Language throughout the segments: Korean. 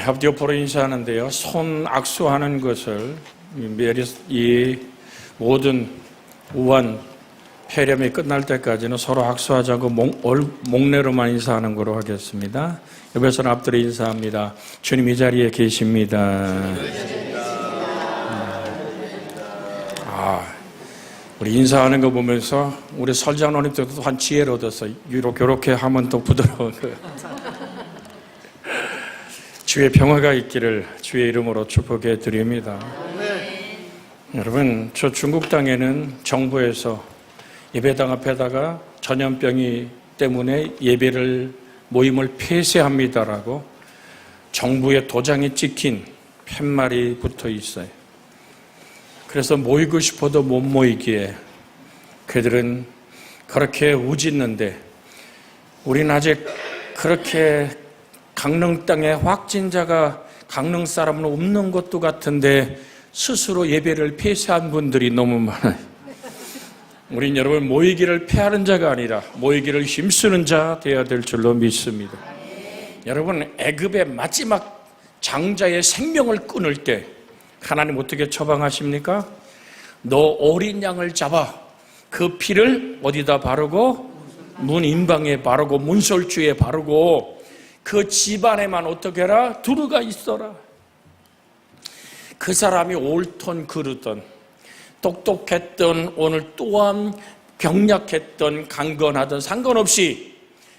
합디오포로 인사하는데요, 손 악수하는 것을 이 모든 우한 폐렴이 끝날 때까지는 서로 악수하자고 목례로만 인사하는 거로 하겠습니다. 옆에서는 앞뒤로 인사합니다. 주님 이 자리에 계십니다. 우리 인사하는 거 보면서 우리 설장로님도 한 지혜를 얻어서 이렇게 하면 더 부드러운 거예요. 주의 평화가 있기를 주의 이름으로 축복해 드립니다. 여러분, 저 중국 땅에는 정부에서 예배당 앞에다가 전염병이 때문에 모임을 폐쇄합니다라고 정부의 도장이 찍힌 팻말이 붙어 있어요. 그래서 모이고 싶어도 못 모이기에 그들은 그렇게 우짖는데, 우리는 아직 그렇게 강릉 땅에 확진자가 강릉 사람은 없는 것도 같은데 스스로 예배를 폐쇄한 분들이 너무 많아요. 우린 여러분, 모이기를 폐하는 자가 아니라 모이기를 힘쓰는 자 되어야 될 줄로 믿습니다. 여러분, 애굽의 마지막 장자의 생명을 끊을 때 하나님 어떻게 처방하십니까? 너 어린 양을 잡아 그 피를 어디다 바르고 문 인방에 바르고 문설주에 바르고 그 집안에만 어떻게 해라? 두루가 있어라. 그 사람이 옳던 그르던 똑똑했던 오늘 또한 병약했던 강건하던 상관없이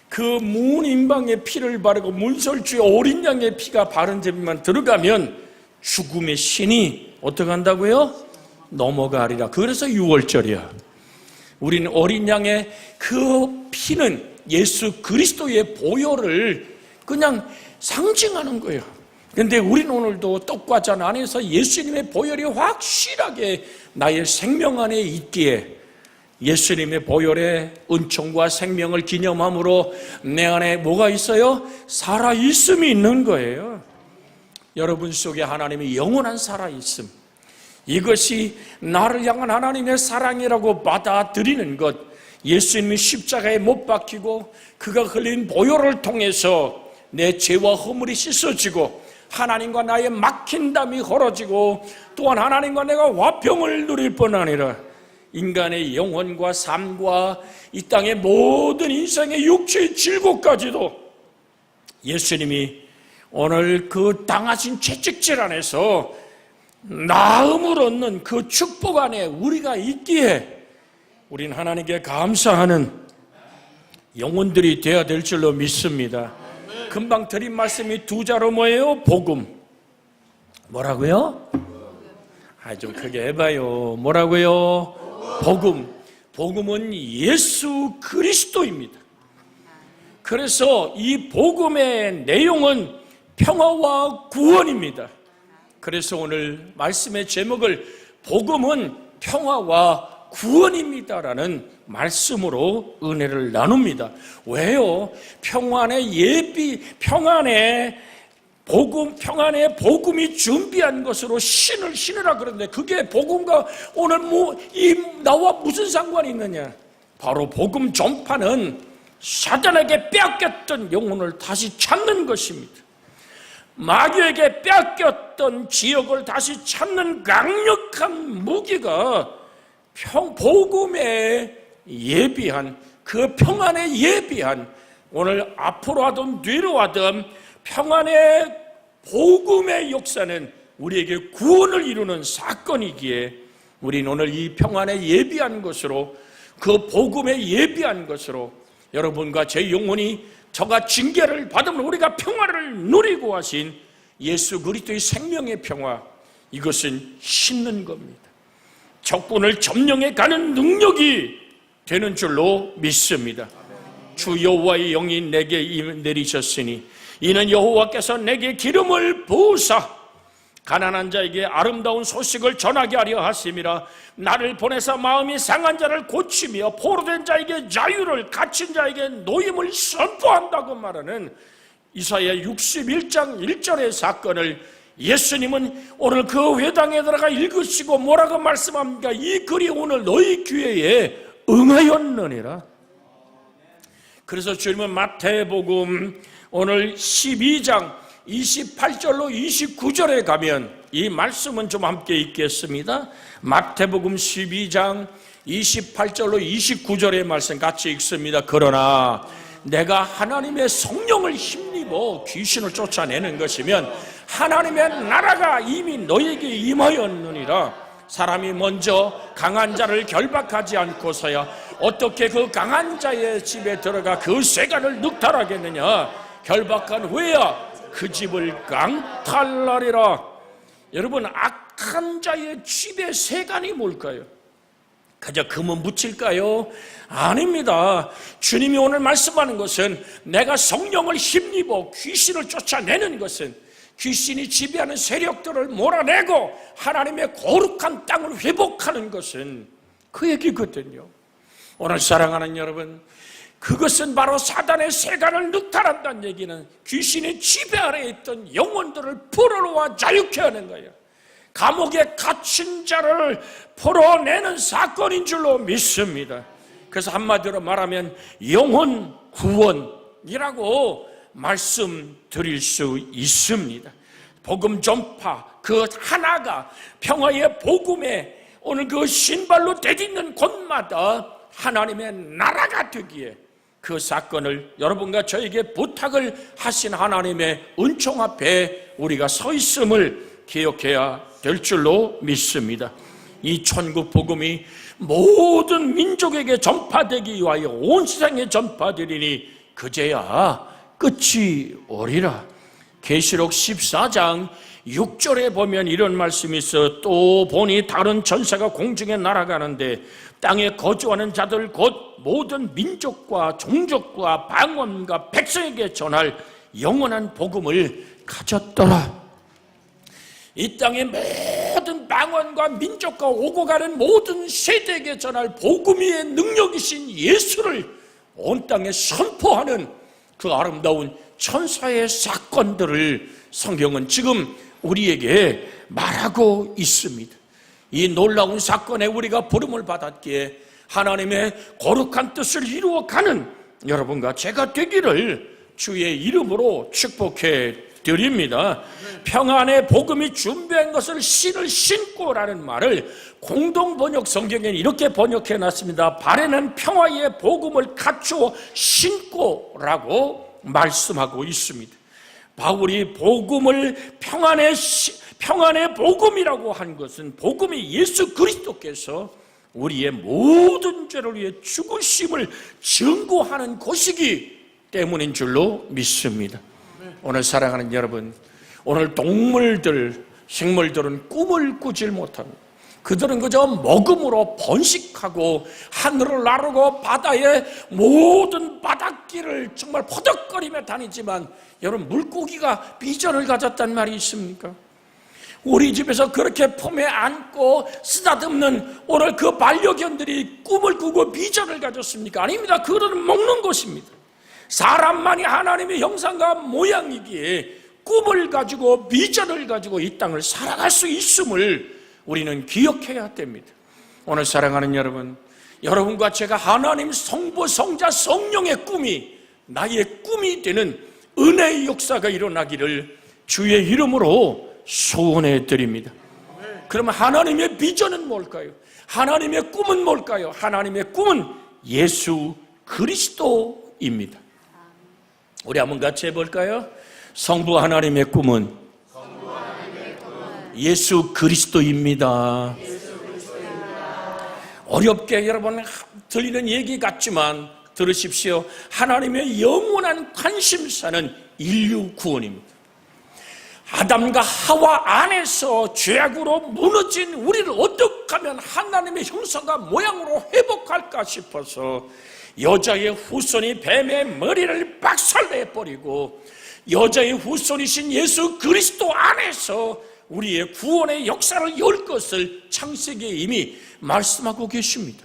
그 문 인방에 피를 바르고 문설주에 어린 양의 피가 바른 집만 들어가면 죽음의 신이 어떻게 한다고요? 넘어가리라. 그래서 6월절이야. 우리는 어린 양의 그 피는 예수 그리스도의 보혈을 그냥 상징하는 거예요. 그런데 우리는 오늘도 떡과잔 안에서 예수님의 보혈이 확실하게 나의 생명 안에 있기에 예수님의 보혈의 은총과 생명을 기념함으로 내 안에 뭐가 있어요? 살아있음이 있는 거예요. 여러분 속에 하나님의 영원한 살아있음, 이것이 나를 향한 하나님의 사랑이라고 받아들이는 것, 예수님이 십자가에 못 박히고 그가 흘린 보혈을 통해서 내 죄와 허물이 씻어지고 하나님과 나의 막힌 담이 헐어지고 또한 하나님과 내가 화평을 누릴 뿐 아니라 인간의 영혼과 삶과 이 땅의 모든 인생의 육체의 질고까지도 예수님이 오늘 그 당하신 죄책질 안에서 나음을 얻는 그 축복 안에 우리가 있기에 우린 하나님께 감사하는 영혼들이 되어야 될 줄로 믿습니다. 금방 드린 말씀이 두 자로 뭐예요? 복음. 뭐라고요? 좀 크게 해봐요. 뭐라고요? 복음. 복음은 예수 그리스도입니다. 그래서 이 복음의 내용은 평화와 구원입니다. 그래서 오늘 말씀의 제목을 복음은 평화와 구원입니다라는 말씀으로 은혜를 나눕니다. 왜요? 평안의 복음이 준비한 것으로 신을 신으라 그러는데 그게 복음과 오늘 나와 무슨 상관이 있느냐? 바로 복음 전파는 사단에게 빼앗겼던 영혼을 다시 찾는 것입니다. 마귀에게 빼앗겼던 지역을 다시 찾는 강력한 무기가 복음에 예비한, 그 평안에 예비한, 오늘 앞으로 하든 뒤로 하든 평안의 복음의 역사는 우리에게 구원을 이루는 사건이기에 우리는 오늘 이 평안에 예비한 것으로, 그 복음에 예비한 것으로 여러분과 제 영혼이 저가 징계를 받으면 우리가 평화를 누리고 하신 예수 그리스도의 생명의 평화, 이것은 신는 겁니다. 적군을 점령해 가는 능력이 되는 줄로 믿습니다. 주 여호와의 영이 내게 내리셨으니 이는 여호와께서 내게 기름을 부으사 가난한 자에게 아름다운 소식을 전하게 하려 하심이라. 나를 보내사 마음이 상한 자를 고치며 포로된 자에게 자유를, 갇힌 자에게 노임을 선포한다고 말하는 이사야 61장 1절의 사건을 예수님은 오늘 그 회당에 들어가 읽으시고 뭐라고 말씀합니까? 이 글이 오늘 너희 귀에 응하였느니라. 그래서 주님은 마태복음 오늘 12장 28절로 29절에 가면 이 말씀은 좀 함께 읽겠습니다. 마태복음 12장 28절로 29절의 말씀 같이 읽습니다. 그러나 내가 하나님의 성령을 힘입어 귀신을 쫓아내는 것이면 하나님의 나라가 이미 너에게 임하였느니라. 사람이 먼저 강한 자를 결박하지 않고서야 어떻게 그 강한 자의 집에 들어가 그 세간을 늑탈하겠느냐. 결박한 후에야 그 집을 강탈하리라. 여러분, 악한 자의 집의 세간이 뭘까요? 그저 금은 묻힐까요? 아닙니다. 주님이 오늘 말씀하는 것은 내가 성령을 힘입어 귀신을 쫓아내는 것은 귀신이 지배하는 세력들을 몰아내고 하나님의 거룩한 땅을 회복하는 것은 그 얘기거든요. 오늘 사랑하는 여러분, 그것은 바로 사단의 세간을 늑탈한다는 얘기는 귀신의 지배 아래에 있던 영혼들을 풀어놓아 자유케 하는 거예요. 감옥에 갇힌 자를 풀어내는 사건인 줄로 믿습니다. 그래서 한마디로 말하면 영혼 구원이라고 말씀드릴 수 있습니다. 복음 전파 그 하나가 평화의 복음에 오늘 그 신발로 디딛는 곳마다 하나님의 나라가 되기에 그 사건을 여러분과 저에게 부탁을 하신 하나님의 은총 앞에 우리가 서 있음을 기억해야 될 줄로 믿습니다. 이 천국 복음이 모든 민족에게 전파되기 위하여 온 세상에 전파되리니 그제야 끝이 오리라. 계시록 14장 6절에 보면 이런 말씀이 있어 또 보니 다른 천사가 공중에 날아가는데 땅에 거주하는 자들 곧 모든 민족과 종족과 방언과 백성에게 전할 영원한 복음을 가졌더라. 이 땅의 모든 방언과 민족과 오고 가는 모든 세대에게 전할 복음의 능력이신 예수를 온 땅에 선포하는 그 아름다운 천사의 사건들을 성경은 지금 우리에게 말하고 있습니다. 이 놀라운 사건에 우리가 부름을 받았기에 하나님의 거룩한 뜻을 이루어가는 여러분과 제가 되기를 주의 이름으로 축복해 드립니다. 평안의 복음이 준비한 것을 신을 신고라는 말을 공동 번역 성경에는 이렇게 번역해 놨습니다. 발에는 평화의 복음을 갖추어 신고라고 말씀하고 있습니다. 바울이 복음을 평안의 복음이라고 한 것은 복음이 예수 그리스도께서 우리의 모든 죄를 위해 죽으심을 증거하는 것이기 때문인 줄로 믿습니다. 오늘 사랑하는 여러분, 오늘 동물들, 식물들은 꿈을 꾸질 못합니다. 그들은 그저 먹음으로 번식하고 하늘을 나르고 바다의 모든 바닷길을 정말 퍼덕거리며 다니지만 여러분, 물고기가 비전을 가졌단 말이 있습니까? 우리 집에서 그렇게 품에 안고 쓰다듬는 오늘 그 반려견들이 꿈을 꾸고 비전을 가졌습니까? 아닙니다. 그들은 먹는 것입니다. 사람만이 하나님의 형상과 모양이기에 꿈을 가지고 비전을 가지고 이 땅을 살아갈 수 있음을 우리는 기억해야 됩니다. 오늘 사랑하는 여러분, 여러분과 제가 하나님 성부, 성자, 성령의 꿈이 나의 꿈이 되는 은혜의 역사가 일어나기를 주의 이름으로 소원해 드립니다. 그러면 하나님의 비전은 뭘까요? 하나님의 꿈은 뭘까요? 하나님의 꿈은 예수 그리스도입니다. 우리 한번 같이 해볼까요? 성부 하나님의 꿈은 예수 그리스도입니다. 어렵게 여러분 들리는 얘기 같지만 들으십시오. 하나님의 영원한 관심사는 인류 구원입니다. 아담과 하와 안에서 죄악으로 무너진 우리를 어떻게 하면 하나님의 형상과 모양으로 회복할까 싶어서 여자의 후손이 뱀의 머리를 박살내버리고 여자의 후손이신 예수 그리스도 안에서 우리의 구원의 역사를 열 것을 창세기에 이미 말씀하고 계십니다.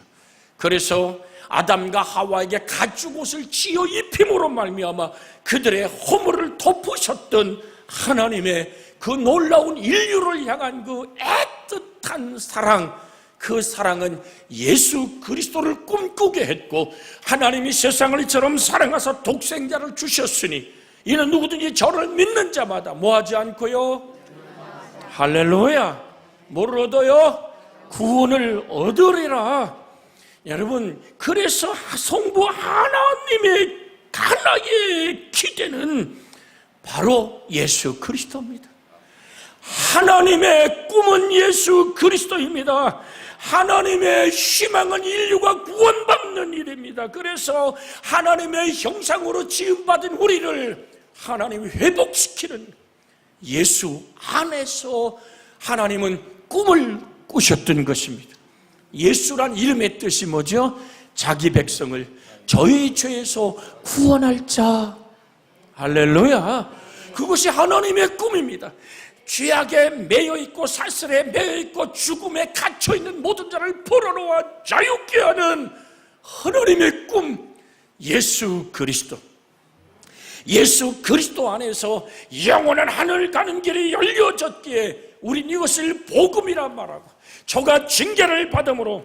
그래서 아담과 하와에게 가죽옷을 지어 입힘으로 말미암아 그들의 허물을 덮으셨던 하나님의 그 놀라운 인류를 향한 그 애틋한 사랑, 그 사랑은 예수 그리스도를 꿈꾸게 했고 하나님이 세상을 이처럼 사랑하사 독생자를 주셨으니 이는 누구든지 저를 믿는 자마다 뭐하지 않고요? 할렐루야. 뭐를 얻어요? 구원을 얻으리라. 여러분, 그래서 성부 하나님의 가나의 기대는 바로 예수 그리스도입니다. 하나님의 꿈은 예수 그리스도입니다. 하나님의 희망은 인류가 구원받는 일입니다. 그래서 하나님의 형상으로 지음받은 우리를 하나님이 회복시키는 예수 안에서 하나님은 꿈을 꾸셨던 것입니다. 예수란 이름의 뜻이 뭐죠? 자기 백성을 저희 죄에서 구원할 자. 할렐루야. 그것이 하나님의 꿈입니다. 죄악에 매여있고 사슬에 매여있고 죽음에 갇혀있는 모든 자를 풀어놓아 자유케 하는 하나님의 꿈, 예수 그리스도. 예수 그리스도 안에서 영원한 하늘 가는 길이 열려졌기에 우린 이것을 복음이라 말하고, 저가 징계를 받음으로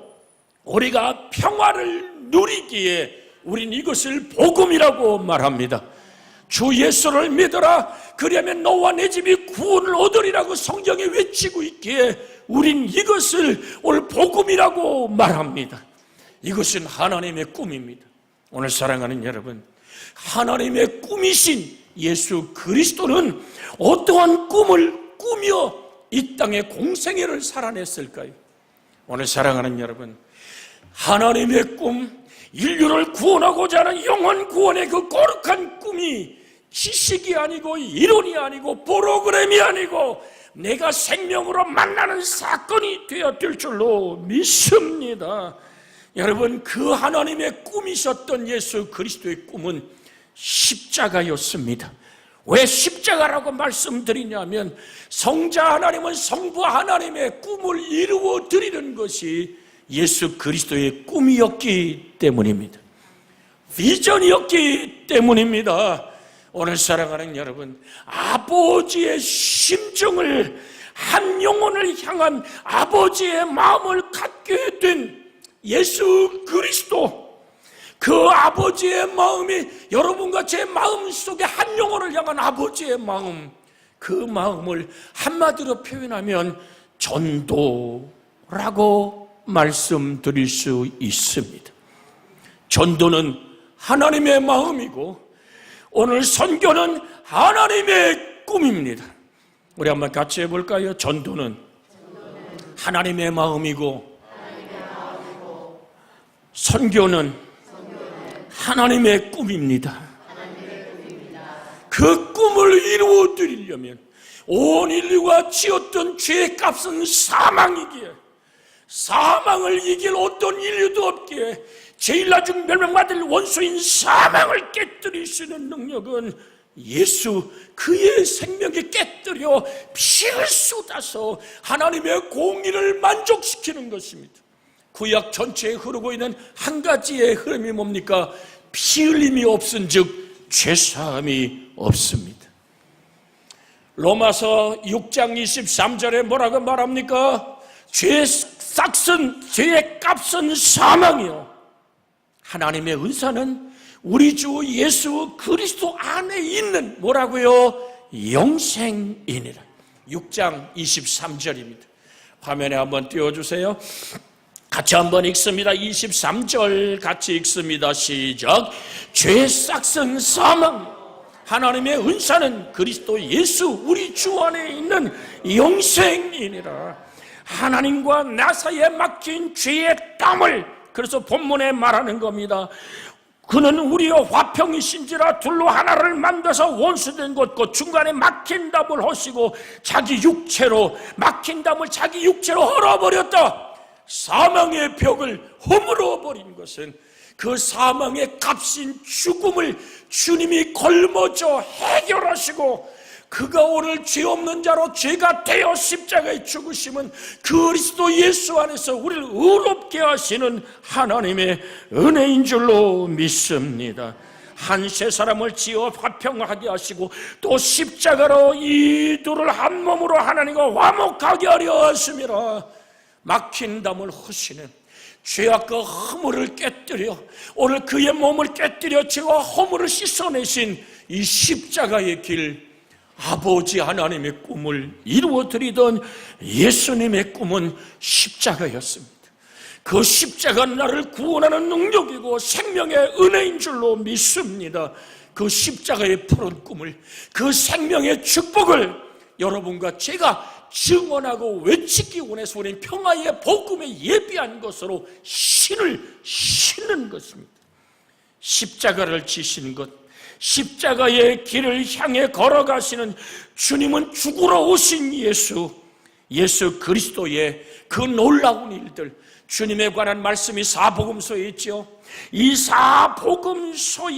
우리가 평화를 누리기에 우린 이것을 복음이라고 말합니다. 주 예수를 믿어라, 그리하면 너와 내 집이 구원을 얻으리라고 성경에 외치고 있기에 우린 이것을 오늘 복음이라고 말합니다. 이것은 하나님의 꿈입니다. 오늘 사랑하는 여러분, 하나님의 꿈이신 예수 그리스도는 어떠한 꿈을 꾸며 이 땅의 공생애를 살아냈을까요? 오늘 사랑하는 여러분, 하나님의 꿈, 인류를 구원하고자 하는 영원 구원의 그 거룩한 꿈이 지식이 아니고 이론이 아니고 프로그램이 아니고 내가 생명으로 만나는 사건이 되어질 줄로 믿습니다. 여러분, 그 하나님의 꿈이셨던 예수 그리스도의 꿈은 십자가였습니다. 왜 십자가라고 말씀드리냐면 성자 하나님은 성부 하나님의 꿈을 이루어 드리는 것이 예수 그리스도의 꿈이었기 때문입니다. 비전이었기 때문입니다. 오늘 사랑하는 여러분, 아버지의 심정을, 한 영혼을 향한 아버지의 마음을 갖게 된 예수 그리스도, 그 아버지의 마음이 여러분과 제 마음 속에 한 영혼을 향한 아버지의 마음, 그 마음을 한마디로 표현하면 전도라고 말씀드릴 수 있습니다. 전도는 하나님의 마음이고 오늘 선교는 하나님의 꿈입니다. 우리 한번 같이 해볼까요? 전도는 하나님의 마음이고 선교는 하나님의 꿈입니다. 그 꿈을 이루어 드리려면 온 인류가 지었던 죄의 값은 사망이기에, 사망을 이길 어떤 인류도 없기에 제일 나중 멸망받을 원수인 사망을 깨뜨릴 수 있는 능력은 예수 그의 생명에 깨뜨려 피를 쏟아서 하나님의 공의를 만족시키는 것입니다. 구약 전체에 흐르고 있는 한 가지의 흐름이 뭡니까? 피 흘림이 없은 즉 죄사함이 없습니다. 로마서 6장 23절에 뭐라고 말합니까? 죄의 값은 사망이요 하나님의 은사는 우리 주 예수 그리스도 안에 있는 뭐라고요? 영생이니라. 6장 23절입니다. 화면에 한번 띄워주세요. 같이 한번 읽습니다. 23절 같이 읽습니다. 시작. 죄의 싹은 사망, 하나님의 은사는 그리스도 예수 우리 주 안에 있는 영생이니라. 하나님과 나 사이에 막힌 죄의 땀을, 그래서 본문에 말하는 겁니다. 그는 우리의 화평이신지라 둘로 하나를 만들어서 원수된 것과 중간에 막힌 담을 하시고 자기 육체로 막힌 담을 자기 육체로 헐어버렸다. 사망의 벽을 허물어버린 것은 그 사망의 값인 죽음을 주님이 걸머져 해결하시고, 그가 오늘 죄 없는 자로 죄가 되어 십자가에 죽으심은 그리스도 예수 안에서 우리를 의롭게 하시는 하나님의 은혜인 줄로 믿습니다. 한 세 사람을 지어 화평하게 하시고 또 십자가로 이 둘을 한 몸으로 하나님과 화목하게 하려 하심이라. 막힌 담을 허시는 죄악과 허물을 깨뜨려 오늘 그의 몸을 깨뜨려 죄와 허물을 씻어내신 이 십자가의 길, 아버지 하나님의 꿈을 이루어드리던 예수님의 꿈은 십자가였습니다. 그 십자가는 나를 구원하는 능력이고 생명의 은혜인 줄로 믿습니다. 그 십자가의 푸른 꿈을, 그 생명의 축복을 여러분과 제가 증언하고 외치기 원해서 우리는 평화의 복음에 예비한 것으로 신을 신는 것입니다. 십자가를 지시는 것, 십자가의 길을 향해 걸어가시는 주님은 죽으러 오신 예수 그리스도의 그 놀라운 일들, 주님에 관한 말씀이 사복음서에 있죠. 이 사복음서의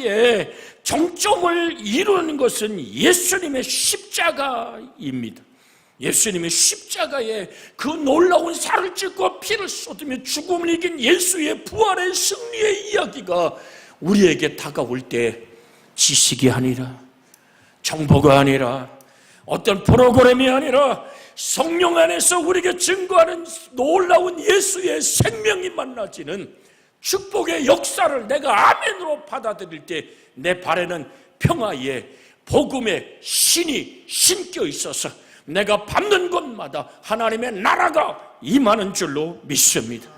정점을 이루는 것은 예수님의 십자가입니다. 예수님의 십자가에 그 놀라운 살을 찢고 피를 쏟으며 죽음을 이긴 예수의 부활의 승리의 이야기가 우리에게 다가올 때 지식이 아니라, 정보가 아니라, 어떤 프로그램이 아니라 성령 안에서 우리에게 증거하는 놀라운 예수의 생명이 만나지는 축복의 역사를 내가 아멘으로 받아들일 때 내 발에는 평화의 복음의 신이 신겨 있어서 내가 밟는 곳마다 하나님의 나라가 임하는 줄로 믿습니다.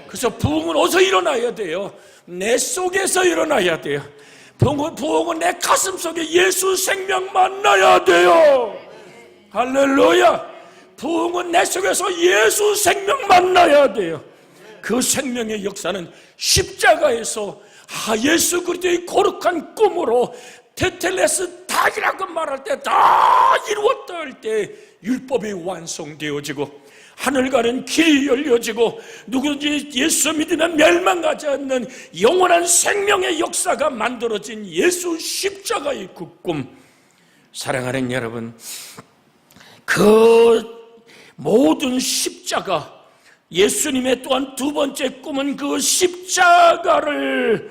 그래서 부흥은 어디서 일어나야 돼요? 내 속에서 일어나야 돼요. 부흥은 내 가슴 속에 예수 생명 만나야 돼요. 할렐루야. 부흥은 내 속에서 예수 생명 만나야 돼요. 그 생명의 역사는 십자가에서 예수 그리스도의 거룩한 꿈으로 테텔레스 다이라고 말할 때 다 이루었다 할 때 율법이 완성되어지고 하늘 가는 길이 열려지고 누구든지 예수 믿으면 멸망하지 않는 영원한 생명의 역사가 만들어진 예수 십자가의 그 꿈. 사랑하는 여러분, 그 모든 십자가, 예수님의 또한 두 번째 꿈은 그 십자가를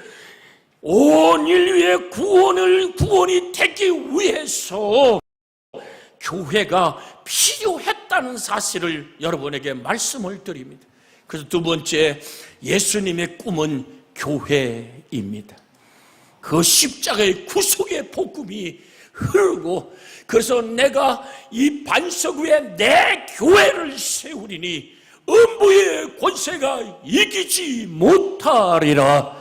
온 인류의 구원이 되기 위해서 교회가 필요했다는 사실을 여러분에게 말씀을 드립니다. 그래서 두 번째, 예수님의 꿈은 교회입니다. 그 십자가의 구속의 복음이 흐르고, 그래서 내가 이 반석 위에 내 교회를 세우리니 음부의 권세가 이기지 못하리라.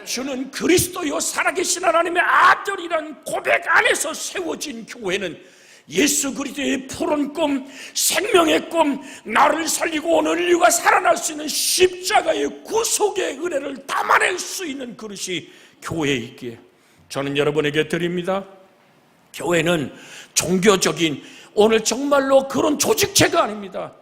주는 그리스도요 살아계신 하나님의 아들이란 고백 안에서 세워진 교회는 예수 그리스도의 푸른 꿈, 생명의 꿈, 나를 살리고 오늘 인류가 살아날 수 있는 십자가의 구속의 은혜를 담아낼 수 있는 그릇이 교회이기에 저는 여러분에게 드립니다. 교회는 종교적인 오늘 정말로 그런 조직체가 아닙니다.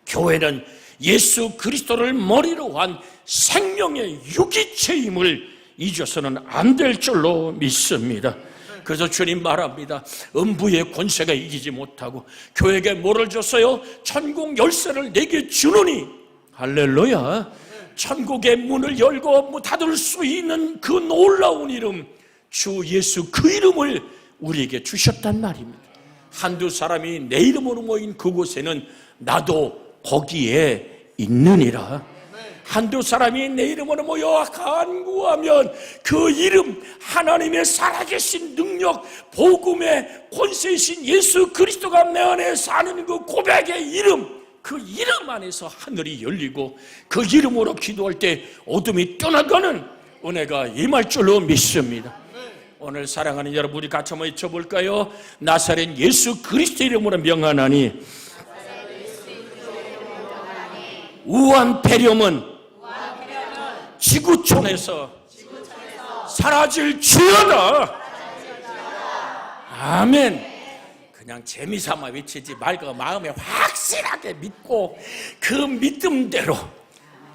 교회는 예수 그리스도를 머리로 한 생명의 유기체임을 잊어서는 안 될 줄로 믿습니다. 그래서 주님 말합니다. 음부의 권세가 이기지 못하고 교회에게 뭐를 줬어요? 천국 열쇠를 내게 주노니. 할렐루야. 천국의 문을 열고 닫을 수 있는 그 놀라운 이름, 주 예수, 그 이름을 우리에게 주셨단 말입니다. 한두 사람이 내 이름으로 모인 그곳에는 나도 거기에 있느니라. 한두 사람이 내 이름으로 모여 간구하면 그 이름, 하나님의 살아계신 능력, 복음의 권세이신 예수 그리스도가 내 안에 사는 그 고백의 이름, 그 이름 안에서 하늘이 열리고 그 이름으로 기도할 때 어둠이 떠나가는 은혜가 임할 줄로 믿습니다. 오늘 사랑하는 여러분, 우리 같이 한번 외쳐볼까요? 나사렛 예수 그리스도 이름으로 명하나니 우한 폐렴은 지구촌에서 사라질지어다. 아멘. 그냥 재미삼아 외치지 말고 마음에 확실하게 믿고 그 믿음대로,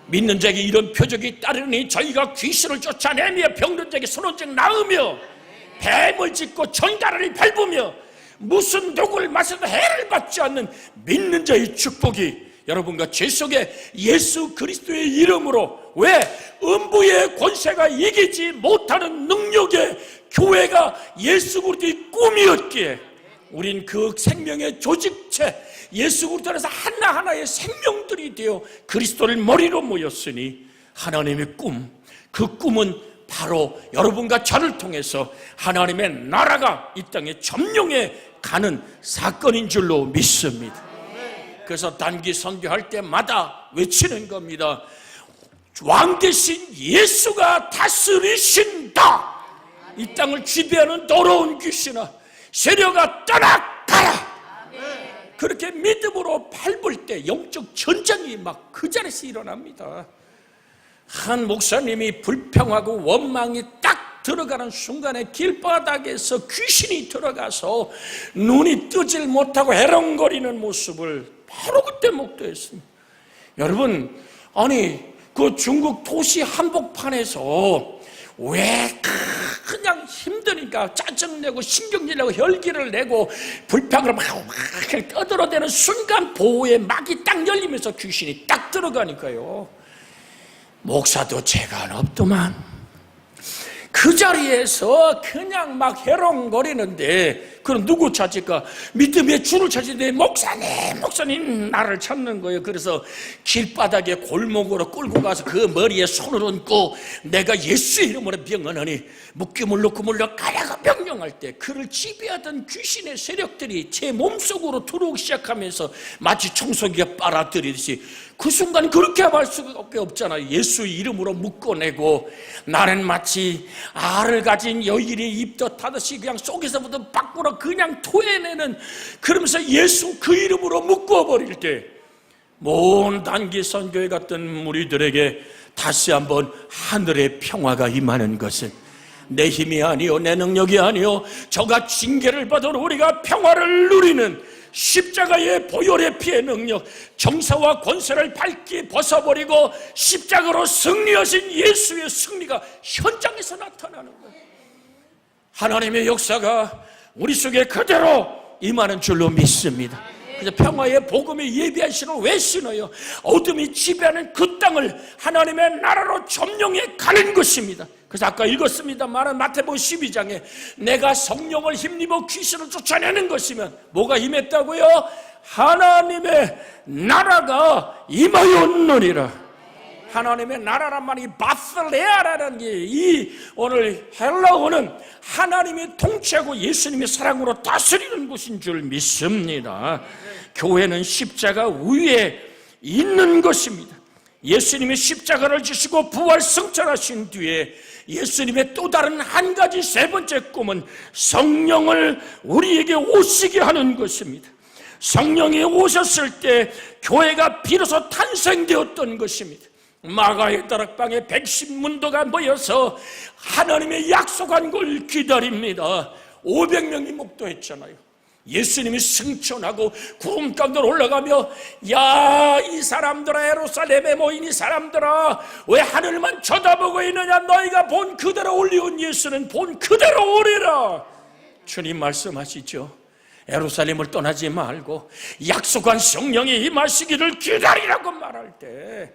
믿는 자에게 이런 표적이 따르니 저희가 귀신을 쫓아내며 병든 자에게 선원증 나으며 뱀을 짚고 전갈을 밟으며 무슨 독을 마셔도 해를 받지 않는 믿는 자의 축복이 여러분과 제 속에 예수 그리스도의 이름으로, 왜? 음부의 권세가 이기지 못하는 능력의 교회가 예수 그리스도의 꿈이었기에 우린 그 생명의 조직체, 예수 그리스도 안에서 하나하나의 생명들이 되어 그리스도를 머리로 모였으니 하나님의 꿈, 그 꿈은 바로 여러분과 저를 통해서 하나님의 나라가 이 땅에 점령해 가는 사건인 줄로 믿습니다. 그래서 단기 선교할 때마다 외치는 겁니다. 왕 대신 예수가 다스리신다. 이 땅을 지배하는 더러운 귀신아, 세력아 떠나가라. 그렇게 믿음으로 밟을 때 영적 전쟁이 막 그 자리에서 일어납니다. 한 목사님이 불평하고 원망이 딱 들어가는 순간에 길바닥에서 귀신이 들어가서 눈이 뜨질 못하고 해롱거리는 모습을 바로 그때 목도했습니다. 여러분, 아니 그 중국 도시 한복판에서 왜 그냥 힘드니까 짜증내고 신경질내고 혈기를 내고 불평을 막 떠들어대는 순간 보호의 막이 딱 열리면서 귀신이 딱 들어가니까요, 목사도 재간 없더만 그 자리에서 그냥 막 해롱거리는데, 그럼 누구 찾을까? 믿음의 주를 찾는데 목사님 나를 찾는 거예요. 그래서 길바닥에 골목으로 끌고 가서 그 머리에 손을 얹고 내가 예수의 이름으로 명하노니 묶임을 놓고 물러가라고 명령할 때, 그를 지배하던 귀신의 세력들이 제 몸속으로 들어오기 시작하면서 마치 청소기가 빨아들이듯이 그 순간 그렇게 할 수밖에 없잖아요. 예수의 이름으로 묶어내고 나는 마치 알을 가진 여인이 입덧하듯이 그냥 속에서부터 밖으로 그냥 토해내는, 그러면서 예수 그 이름으로 묶어버릴 때 먼 단기 선교에 갔던 무리들에게 다시 한번 하늘의 평화가 임하는 것은 내 힘이 아니요 내 능력이 아니요 저가 징계를 받은 우리가 평화를 누리는 십자가의 보혈의 피의 능력, 정사와 권세를 밝게 벗어버리고 십자가로 승리하신 예수의 승리가 현장에서 나타나는 거예요. 하나님의 역사가 우리 속에 그대로 임하는 줄로 믿습니다. 그래서 평화의 복음에 예비한 신을 왜 신어요? 어둠이 지배하는 그 땅을 하나님의 나라로 점령해 가는 것입니다. 그래서 아까 읽었습니다만 마태복음 12장에 내가 성령을 힘입어 귀신을 쫓아내는 것이면 뭐가 임했다고요? 하나님의 나라가 임하였느니라. 하나님의 나라란 말이 바슬레아라는 게 이 오늘 헬라어는 하나님이 통치하고 예수님의 사랑으로 다스리는 곳인 줄 믿습니다. 교회는 십자가 위에 있는 것입니다. 예수님이 십자가를 지시고 부활 승천하신 뒤에 예수님의 또 다른 한 가지 세 번째 꿈은 성령을 우리에게 오시게 하는 것입니다. 성령이 오셨을 때 교회가 비로소 탄생되었던 것입니다. 마가의 다락방에 110문도가 모여서 하나님의 약속한 걸 기다립니다. 500명이 목도했잖아요. 예수님이 승천하고 구름 가운데로 올라가며 야, 이 사람들아, 예루살렘에 모인 이 사람들아, 왜 하늘만 쳐다보고 있느냐? 너희가 본 그대로 올리온 예수는 본 그대로 오리라. 주님 말씀하시죠. 예루살렘을 떠나지 말고 약속한 성령이 임하시기를 기다리라고 말할 때,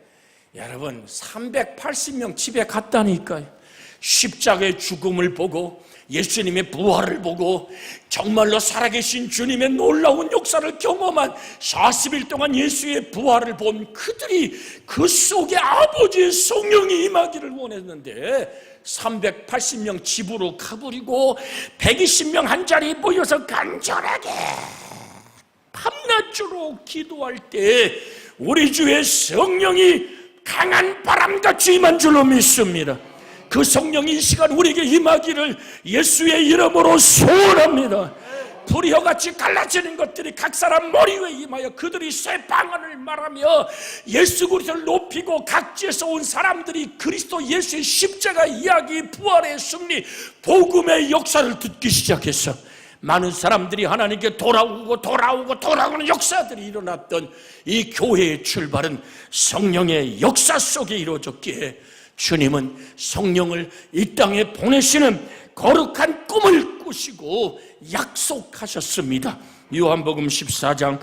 여러분 380명 집에 갔다니까요. 십자가의 죽음을 보고 예수님의 부활을 보고 정말로 살아계신 주님의 놀라운 역사를 경험한 40일 동안 예수의 부활을 본 그들이 그 속에 아버지의 성령이 임하기를 원했는데 380명 집으로 가버리고 120명 한 자리에 모여서 간절하게 밤낮으로 기도할 때 우리 주의 성령이 강한 바람같이 임한 줄로 믿습니다. 그 성령이 이 시간 우리에게 임하기를 예수의 이름으로 소원합니다. 불이어같이 갈라지는 것들이 각 사람 머리 위에 임하여 그들이 새 방언을 말하며 예수 그리스도를 높이고 각지에서 온 사람들이 그리스도 예수의 십자가 이야기, 부활의 승리, 복음의 역사를 듣기 시작했어. 많은 사람들이 하나님께 돌아오는 역사들이 일어났던 이 교회의 출발은 성령의 역사 속에 이루어졌기에 주님은 성령을 이 땅에 보내시는 거룩한 꿈을 꾸시고 약속하셨습니다. 요한복음 14장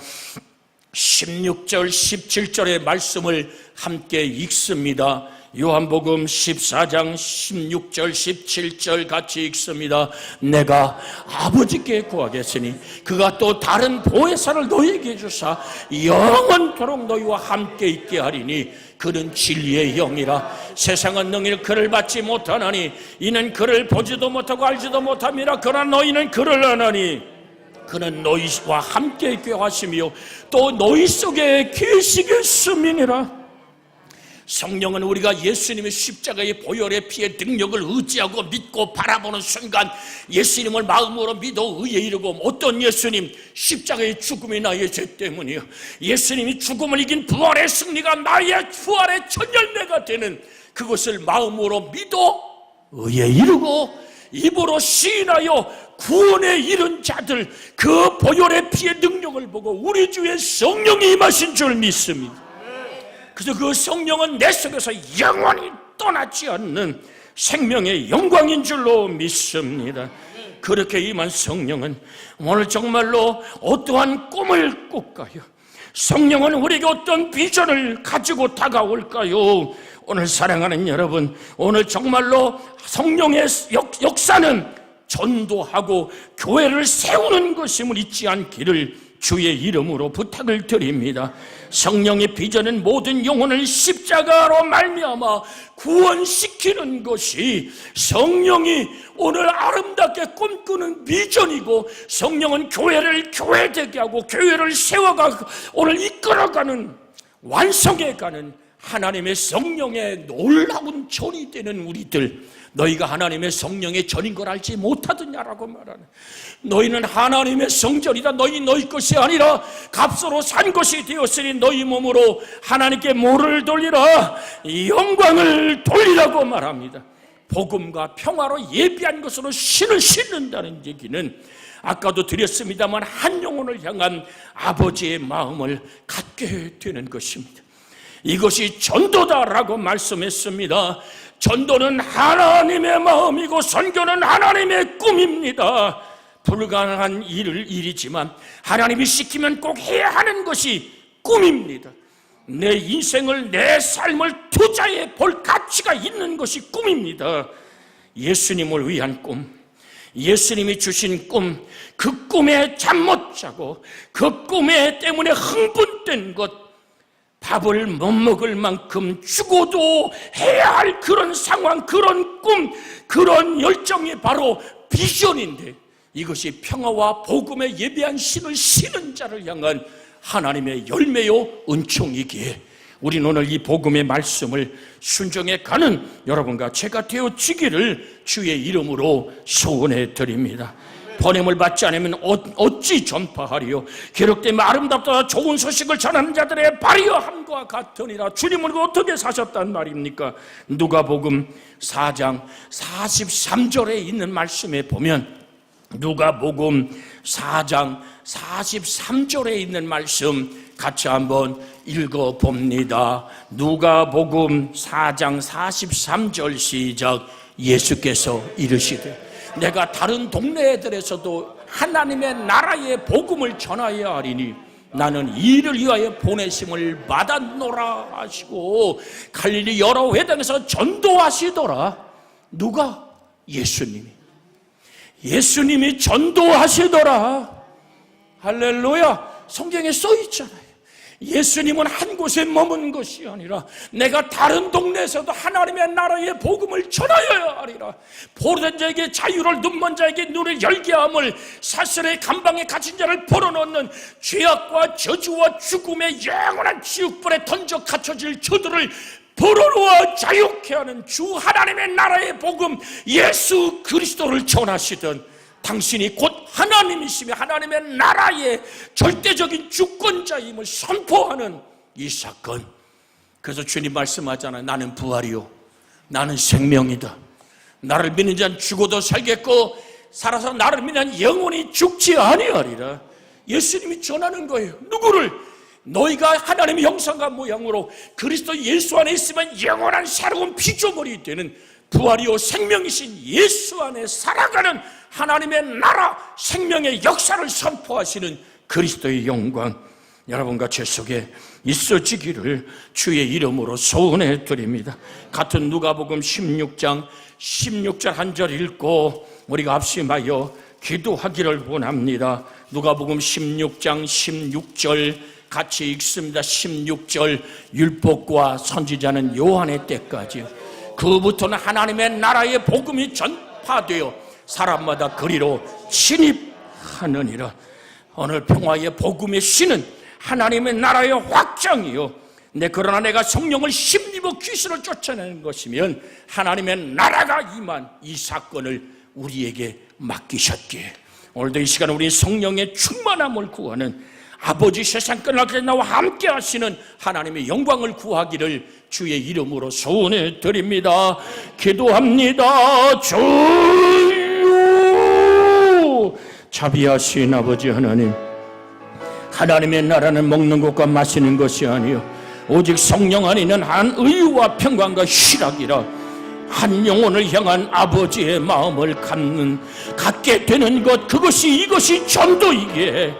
16절 17절의 말씀을 함께 읽습니다. 요한복음 14장 16절 17절 같이 읽습니다. 내가 아버지께 구하겠으니 그가 또 다른 보혜사를 너희에게 주사 영원토록 너희와 함께 있게 하리니 그는 진리의 영이라. 세상은 능히 그를 받지 못하나니 이는 그를 보지도 못하고 알지도 못함이라. 그러나 너희는 그를 아나니 그는 너희와 함께 있게 하시며 또 너희 속에 계시겠음이니라. 성령은 우리가 예수님의 십자가의 보혈의 피의 능력을 의지하고 믿고 바라보는 순간 예수님을 마음으로 믿어 의에 이르고, 어떤 예수님? 십자가의 죽음이 나의 죄 때문이요, 예수님이 죽음을 이긴 부활의 승리가 나의 부활의 첫 열매가 되는 그것을 마음으로 믿어 의에 이르고 입으로 시인하여 구원에 이른 자들, 그 보혈의 피의 능력을 보고 우리 주에 성령이 임하신 줄 믿습니다. 그래서 그 성령은 내 속에서 영원히 떠나지 않는 생명의 영광인 줄로 믿습니다. 그렇게 임한 성령은 오늘 정말로 어떠한 꿈을 꿀까요? 성령은 우리에게 어떤 비전을 가지고 다가올까요? 오늘 사랑하는 여러분, 오늘 정말로 성령의 역사는 전도하고 교회를 세우는 것임을 잊지 않기를 주의 이름으로 부탁을 드립니다. 성령의 비전은 모든 영혼을 십자가로 말미암아 구원시키는 것이 성령이 오늘 아름답게 꿈꾸는 비전이고, 성령은 교회를 교회되게 하고 교회를 세워가고 오늘 이끌어가는, 완성해가는 하나님의 성령의 놀라운 전이 되는 우리들, 너희가 하나님의 성령의 전인 걸 알지 못하더냐라고 말하는, 너희는 하나님의 성전이다. 너희 것이 아니라 값으로 산 것이 되었으니 너희 몸으로 하나님께 뭐를 돌리라? 영광을 돌리라고 말합니다. 복음과 평화로 예비한 것으로 신을 신는다는 얘기는 아까도 드렸습니다만 한 영혼을 향한 아버지의 마음을 갖게 되는 것입니다. 이것이 전도다라고 말씀했습니다. 전도는 하나님의 마음이고 선교는 하나님의 꿈입니다. 불가능한 일이지만 하나님이 시키면 꼭 해야 하는 것이 꿈입니다. 내 인생을, 내 삶을 투자해 볼 가치가 있는 것이 꿈입니다. 예수님을 위한 꿈, 예수님이 주신 꿈, 그 꿈에 잠 못 자고 그 꿈에 때문에 흥분된 것, 밥을 못 먹을 만큼 죽어도 해야 할 그런 상황, 그런 꿈, 그런 열정이 바로 비전인데, 이것이 평화와 복음에 예비한 신을 신은 자를 향한 하나님의 열매요 은총이기에 우리는 오늘 이 복음의 말씀을 순종해 가는 여러분과 제가 되어지기를 주의 이름으로 소원해 드립니다. 번임을 받지 않으면 어찌 전파하리요? 기록되면 아름답다 좋은 소식을 전하는 자들의 발이여 함과 같으니라. 주님은 어떻게 사셨단 말입니까? 누가복음 4장 43절에 있는 말씀에 보면, 누가복음 4장 43절에 있는 말씀 같이 한번 읽어봅니다. 누가복음 4장 43절 시작. 예수께서 이르시되 내가 다른 동네들에서도 하나님의 나라의 복음을 전하여야 하리니 나는 이를 위하여 보내심을 받았노라 하시고 갈릴리 여러 회당에서 전도하시더라. 누가? 예수님이 전도하시더라. 할렐루야. 성경에 써 있잖아요. 예수님은 한 곳에 머문 것이 아니라 내가 다른 동네에서도 하나님의 나라의 복음을 전하여야 하리라. 보는 자에게 자유를, 눈먼 자에게 눈을 열게 함을, 사슬의 감방에 갇힌 자를 풀어놓는, 죄악과 저주와 죽음의 영원한 지옥불에 던져 갇혀질 저들을 벌어놓아 자유케 하는 주 하나님의 나라의 복음, 예수 그리스도를 전하시던 당신이 곧 하나님이시며 하나님의 나라의 절대적인 주권자임을 선포하는 이 사건. 그래서 주님 말씀하잖아요. 나는 부활이요 나는 생명이다. 나를 믿는 자는 죽어도 살겠고 살아서 나를 믿는 자는 영원히 죽지 아니하리라. 예수님이 전하는 거예요. 누구를? 너희가 하나님의 형상과 모양으로 그리스도 예수 안에 있으면 영원한 새로운 피조물이 되는 부활이요 생명이신 예수 안에 살아가는 하나님의 나라 생명의 역사를 선포하시는 그리스도의 영광. 여러분과 제 속에 있어지기를 주의 이름으로 소원해 드립니다. 같은 누가복음 16장 16절 한 절 읽고 우리가 합심하여 기도하기를 원합니다. 누가복음 16장 16절 같이 읽습니다. 16절 율법과 선지자는 요한의 때까지 그부터는 하나님의 나라의 복음이 전파되어 사람마다 그리로 진입하느니라. 오늘 평화의 복음의 신은 하나님의 나라의 확장이요, 그러나 내가 성령을 힘입어 귀신을 쫓아내는 것이면 하나님의 나라가 임한 이 사건을 우리에게 맡기셨기에 오늘도 이 시간 우리 성령의 충만함을 구하는 아버지 세상 끝날까지 나와 함께 하시는 하나님의 영광을 구하기를 주의 이름으로 소원해 드립니다. 기도합니다. 주여, 자비하신 아버지 하나님, 하나님의 나라는 먹는 것과 마시는 것이 아니요 오직 성령 안에 있는 한 의와 평강과 희락이라. 한 영혼을 향한 아버지의 마음을 갖게 되는 것, 이것이 전도이기에,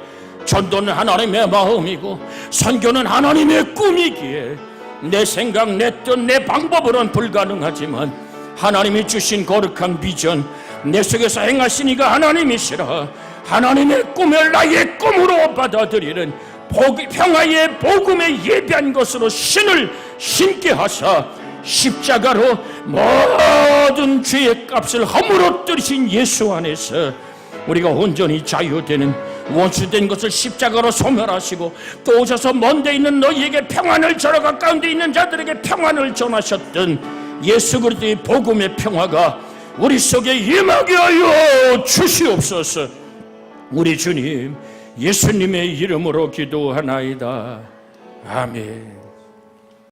전도는 하나님의 마음이고 선교는 하나님의 꿈이기에 내 생각, 내 뜻, 내 방법으로는 불가능하지만 하나님이 주신 거룩한 비전, 내 속에서 행하시니가 하나님이시라. 하나님의 꿈을 나의 꿈으로 받아들이는 평화의 복음에 예비한 것으로 신을 신게 하사 십자가로 모든 죄의 값을 허물어 들이신 예수 안에서 우리가 온전히 자유되는, 원수된 것을 십자가로 소멸하시고 또 오셔서 먼데 있는 너희에게 평안을 전하 가까운 데 있는 자들에게 평안을 전하셨던 예수 그리스도의 복음의 평화가 우리 속에 임하게 하여 주시옵소서. 우리 주님 예수님의 이름으로 기도하나이다. 아멘.